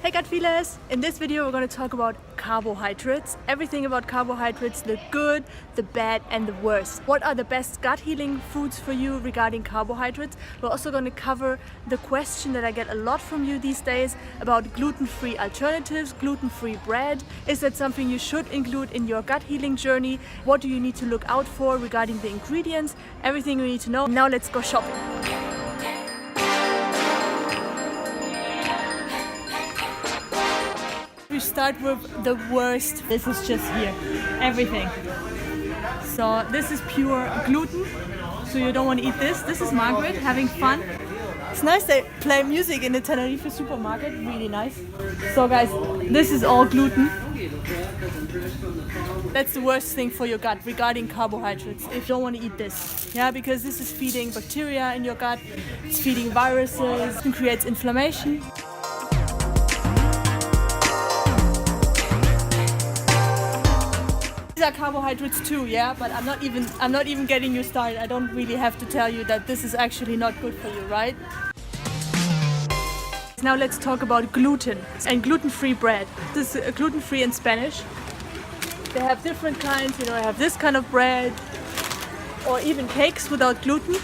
Hey gut feelers! In this video we're going to talk about carbohydrates. Everything about carbohydrates, the good, the bad and the worst. What are the best gut healing foods for you regarding carbohydrates? We're also going to cover the question that I get a lot from you these days about gluten-free alternatives, gluten-free bread. Is that something you should include in your gut healing journey? What do you need to look out for regarding the ingredients? Everything you need to know. Now let's go shopping. We start with the worst. This is just here, everything. So this is pure gluten, so you don't want to eat this. This is Margaret having fun. It's nice they play music in the Tenerife supermarket, really nice. So guys, this is all gluten. That's the worst thing for your gut regarding carbohydrates, if you don't want to eat this. Yeah, because this is feeding bacteria in your gut, it's feeding viruses, and creates inflammation. These are carbohydrates too, yeah, but I'm not even getting you started. I don't really have to tell you that this is actually not good for you, right? Now let's talk about gluten and gluten-free bread. This is gluten-free in Spanish. They have different kinds, I have this kind of bread or even cakes without gluten.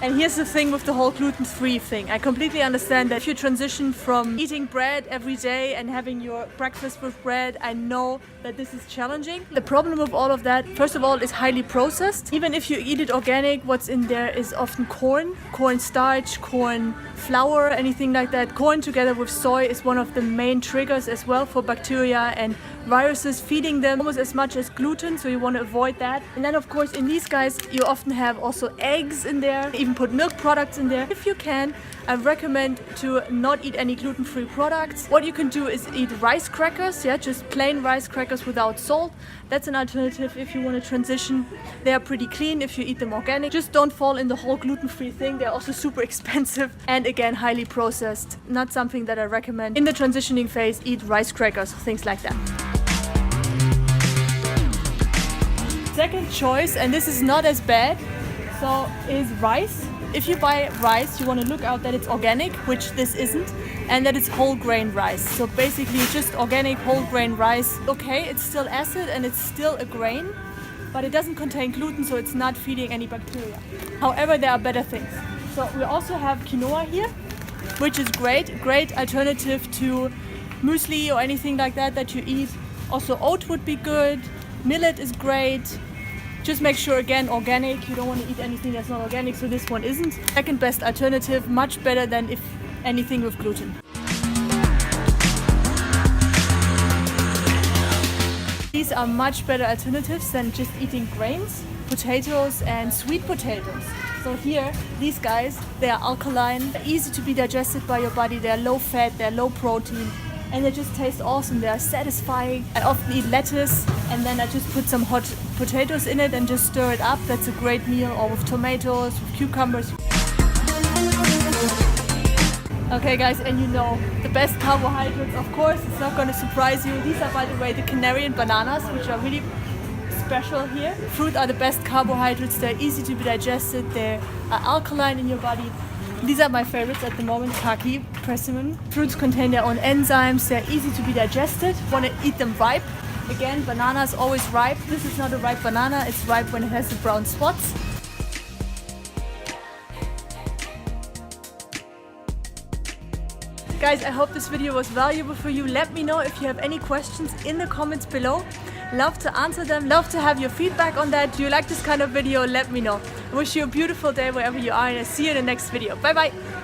And here's the thing with the whole gluten-free thing. I completely understand that if you transition from eating bread every day and having your breakfast with bread, I know that this is challenging. The problem with all of that, first of all, is highly processed. Even if you eat it organic, what's in there is often corn starch, corn flour, anything like that. Corn together with soy is one of the main triggers as well for bacteria and viruses, feeding them almost as much as gluten, so you want to avoid that. And then of course in these guys you often have also eggs in there, even put milk products in there. If you can, I recommend to not eat any gluten-free products. What you can do is eat rice crackers, just plain rice crackers without salt. That's an alternative if you want to transition. They are pretty clean if you eat them organic. Just don't fall in the whole gluten-free thing. They're also super expensive and again highly processed. Not something that I recommend. In the transitioning phase, eat rice crackers, things like that. Second choice, and this is not as bad, so is rice. If you buy rice, you want to look out that it's organic, which this isn't, and that it's whole grain rice. So basically just organic whole grain rice. Okay, it's still acid and it's still a grain, but it doesn't contain gluten, so it's not feeding any bacteria. However, there are better things. So we also have quinoa here, which is great alternative to muesli or anything like that you eat. Also oat would be good, millet is great. Just make sure, again, organic. You don't want to eat anything that's not organic, so this one isn't. Second best alternative, much better than if anything with gluten. These are much better alternatives than just eating grains, potatoes and sweet potatoes. So here, these guys, they are alkaline, they're easy to be digested by your body, they're low fat, they're low protein, and they just taste awesome. They are satisfying. I often eat lettuce and then I just put some hot potatoes in it and just stir it up. That's a great meal, or with tomatoes, with cucumbers. Okay guys, and the best carbohydrates, of course, it's not going to surprise you. These are, by the way, the Canarian bananas, which are really special here. Fruit are the best carbohydrates. They're easy to be digested. They are alkaline in your body. These are my favorites at the moment, kaki, persimmon. Fruits contain their own enzymes. They're easy to be digested. Want to eat them ripe. Again, banana is always ripe. This is not a ripe banana. It's ripe when it has the brown spots. Guys, I hope this video was valuable for you. Let me know if you have any questions in the comments below. Love to answer them. Love to have your feedback on that. Do you like this kind of video? Let me know. I wish you a beautiful day wherever you are, and I'll see you in the next video. Bye bye.